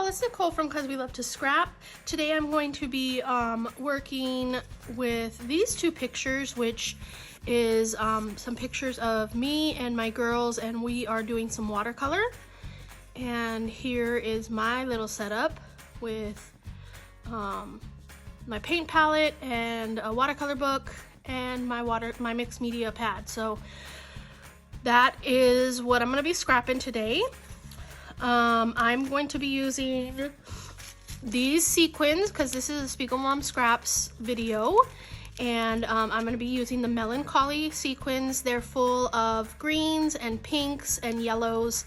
it's Nicole from Cause We Love to Scrap. Today I'm going to be working with these two pictures, which is some pictures of me and my girls, and we are doing some watercolor. And here is my little setup with my paint palette and a watercolor book and my mixed media pad. So that is what I'm going to be scrapping today. I'm going to be using these sequins because this is a Spiegel Mom Scraps video, and I'm going to be using the Melancholy sequins. They're full of greens and pinks and yellows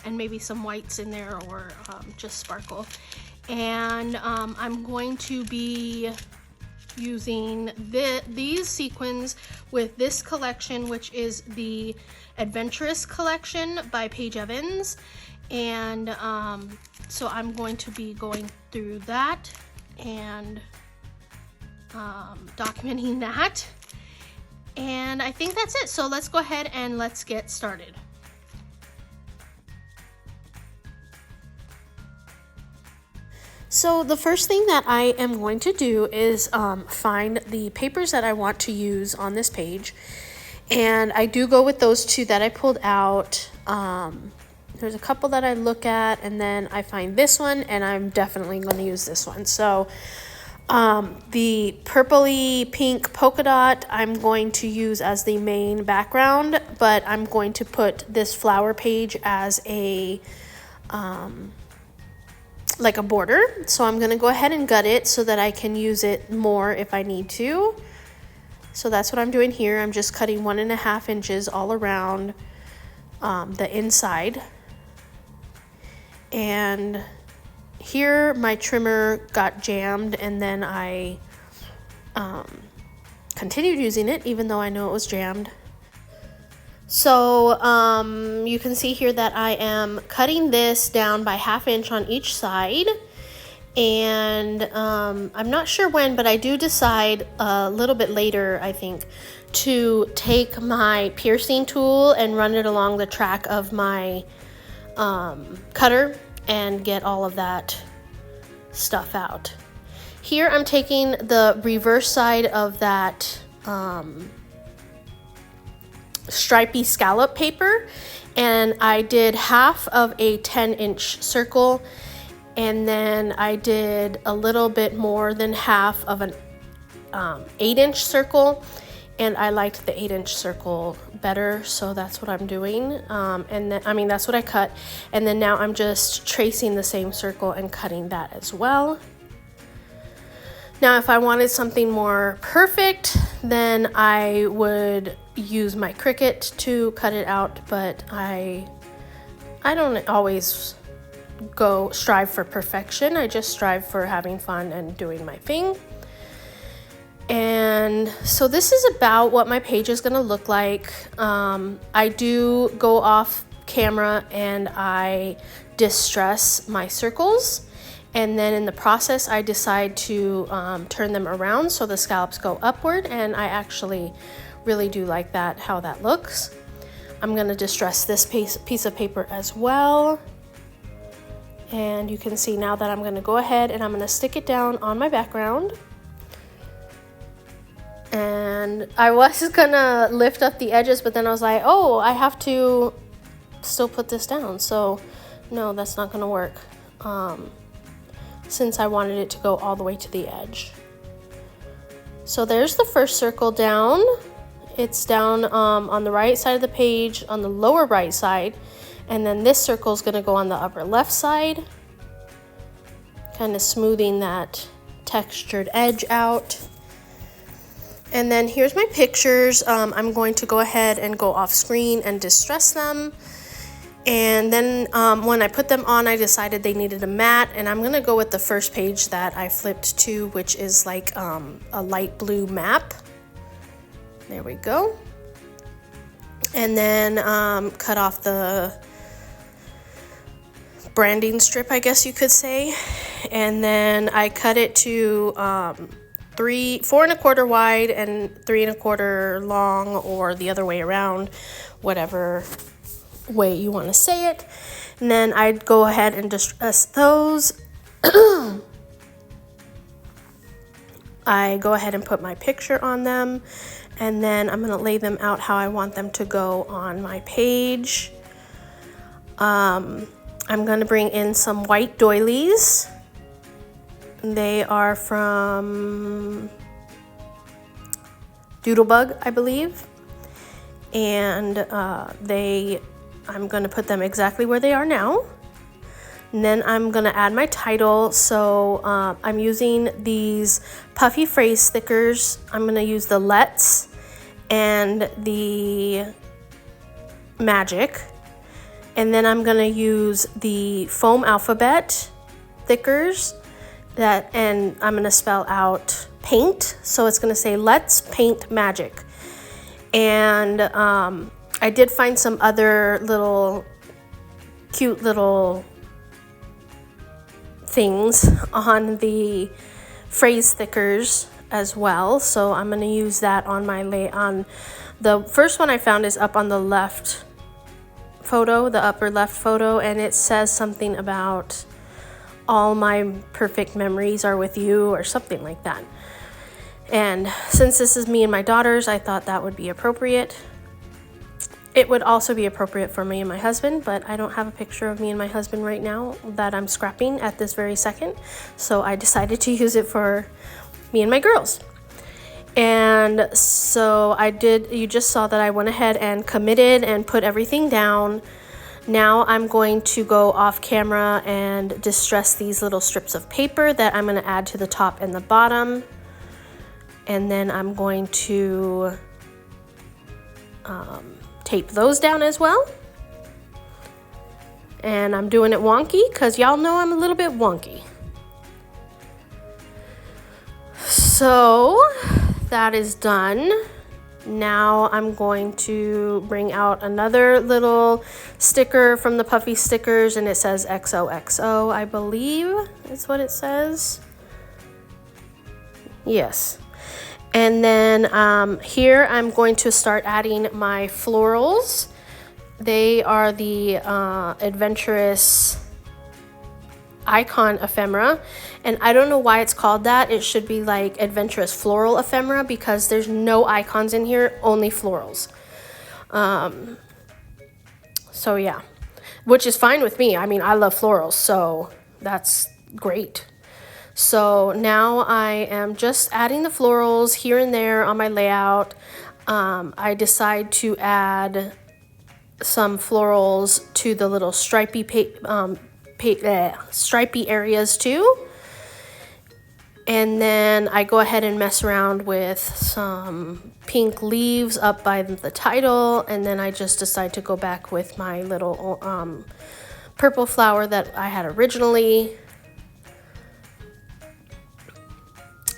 and maybe some whites in there, or just sparkle. And I'm going to be using these sequins with this collection, which is the Adventurous collection by Paige Evans. And so I'm going to be going through that and documenting that, and I think that's it. So let's go ahead and let's get started. So the first thing that I am going to do is find the papers that I want to use on this page, and I do go with those two that I pulled out. There's a couple that I look at, and then I find this one, and I'm definitely going to use this one. So the purpley pink polka dot I'm going to use as the main background, but I'm going to put this flower page as a like a border. So I'm going to go ahead and gut it so that I can use it more if I need to. So that's what I'm doing here. I'm just cutting 1.5 inches all around the inside. And here my trimmer got jammed, and then I continued using it even though I know it was jammed. So you can see here that I am cutting this down by 1/2 inch on each side. And I'm not sure when, but I do decide a little bit later, I think, to take my piercing tool and run it along the track of my cutter and get all of that stuff out. Here I'm taking the reverse side of that stripy scallop paper, and I did half of a 10-inch circle, and then I did a little bit more than half of an 8-inch circle, and I liked the 8-inch circle better, so that's what I'm doing. And then, that's what I cut. And then now I'm just tracing the same circle and cutting that as well. Now, if I wanted something more perfect, then I would use my Cricut to cut it out, but I don't always strive for perfection. I just strive for having fun and doing my thing. And so this is about what my page is going to look like. I do go off camera and I distress my circles, and then in the process I decide to turn them around so the scallops go upward, and I actually really do like that, how that looks. I'm going to distress this piece of paper as well, and you can see now that I'm going to go ahead and I'm going to stick it down on my background. And I was gonna lift up the edges, but then I was like, oh, I have to still put this down. So no, that's not gonna work, since I wanted it to go all the way to the edge. So there's the first circle down. It's down on the right side of the page, on the lower right side. And then this circle is gonna go on the upper left side, kind of smoothing that textured edge out. And then here's my pictures. I'm going to go ahead and go off screen and distress them. And then when I put them on, I decided they needed a matte, and I'm gonna go with the first page that I flipped to, which is like a light blue map. There we go. And then cut off the branding strip, I guess you could say. And then I cut it to 4 1/4 wide and 3 1/4 long, or the other way around, whatever way you want to say it. And then I'd go ahead and distress those I go ahead and put my picture on them, and then I'm gonna lay them out how I want them to go on my page. I'm gonna bring in some white doilies. They are from Doodlebug, I believe. And I'm gonna put them exactly where they are now. And then I'm gonna add my title. So I'm using these puffy phrase stickers. I'm gonna use the Let's and the Magic. And then I'm gonna use the foam alphabet stickers and I'm gonna spell out paint. So it's gonna say Let's Paint Magic. And I did find some other cute little things on the phrase stickers as well, so I'm going to use that on the first one I found is up on the left photo, the upper left photo, and it says something about all my perfect memories are with you or something like that. And since this is me and my daughters, I thought that would be appropriate. It would also be appropriate for me and my husband, but I don't have a picture of me and my husband right now that I'm scrapping at this very second. So I decided to use it for me and my girls. And so you just saw that I went ahead and committed and put everything down. Now I'm going to go off camera and distress these little strips of paper that I'm going to add to the top and the bottom. And then I'm going to tape those down as well. And I'm doing it wonky because y'all know I'm a little bit wonky. So that is done. Now I'm going to bring out another little sticker from the puffy stickers, and it says XOXO, I believe is what it says. Yes. And then here I'm going to start adding my florals. They are the Adventurous Icon Ephemera. And I don't know why it's called that. It should be like Adventurous Floral Ephemera because there's no icons in here, only florals. So yeah, which is fine with me. I mean, I love florals, so that's great. So now I am just adding the florals here and there on my layout. I decide to add some florals to the little stripy areas too. And then I go ahead and mess around with some pink leaves up by the title. And then I just decide to go back with my little purple flower that I had originally.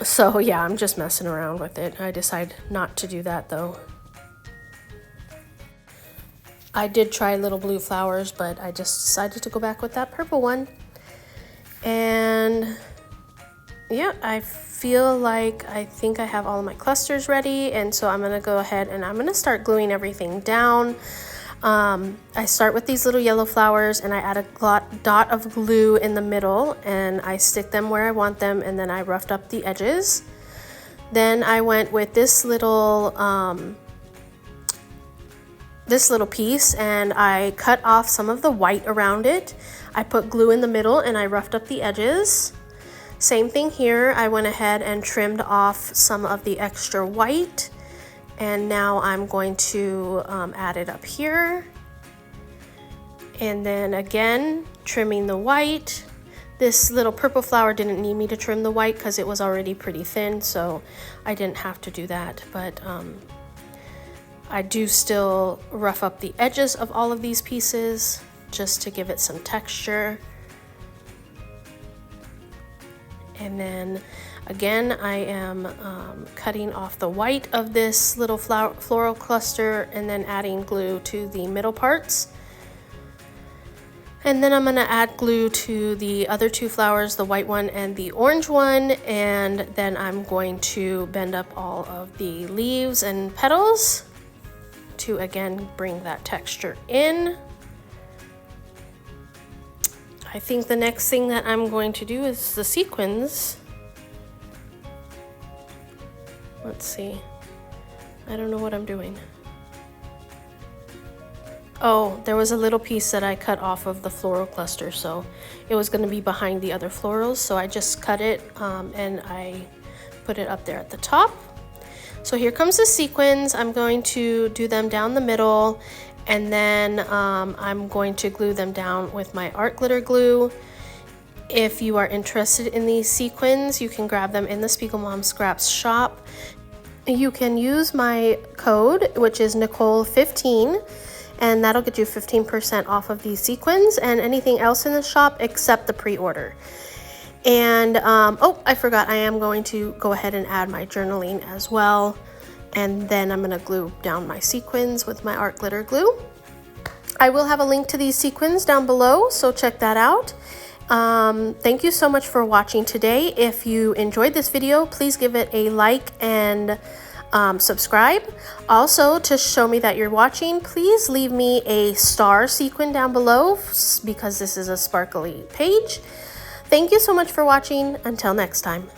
So yeah, I'm just messing around with it. I decide not to do that though. I did try little blue flowers, but I just decided to go back with that purple one. And yeah, I feel like I think I have all of my clusters ready, and so I'm gonna go ahead and I'm gonna start gluing everything down. I start with these little yellow flowers and I add a dot of glue in the middle and I stick them where I want them, and then I roughed up the edges. Then I went with this little piece and I cut off some of the white around it. I put glue in the middle and I roughed up the edges. Same thing here, I went ahead and trimmed off some of the extra white. And now I'm going to add it up here. And then again, trimming the white. This little purple flower didn't need me to trim the white because it was already pretty thin, so I didn't have to do that. But I do still rough up the edges of all of these pieces just to give it some texture. And then again, I am cutting off the white of this little floral cluster and then adding glue to the middle parts. And then I'm gonna add glue to the other two flowers, the white one and the orange one. And then I'm going to bend up all of the leaves and petals to again bring that texture in. I think the next thing that I'm going to do is the sequins. Let's see. I don't know what I'm doing. Oh, there was a little piece that I cut off of the floral cluster, so it was going to be behind the other florals, so I just cut it and I put it up there at the top. So here comes the sequins. I'm going to do them down the middle, and then I'm going to glue them down with my art glitter glue. If you are interested in these sequins, you can grab them in the Spiegel Mom Scraps shop. You can use my code, which is Nicole15, and that'll get you 15% off of these sequins and anything else in the shop except the pre-order. And oh, I forgot, I am going to go ahead and add my journaling as well, and then I'm going to glue down my sequins with my art glitter glue. I will have a link to these sequins down below, so check that out. Thank you so much for watching today. If you enjoyed this video, please give it a like and subscribe. Also, to show me that you're watching, please leave me a star sequin down below because this is a sparkly page. Thank you so much for watching. Until next time.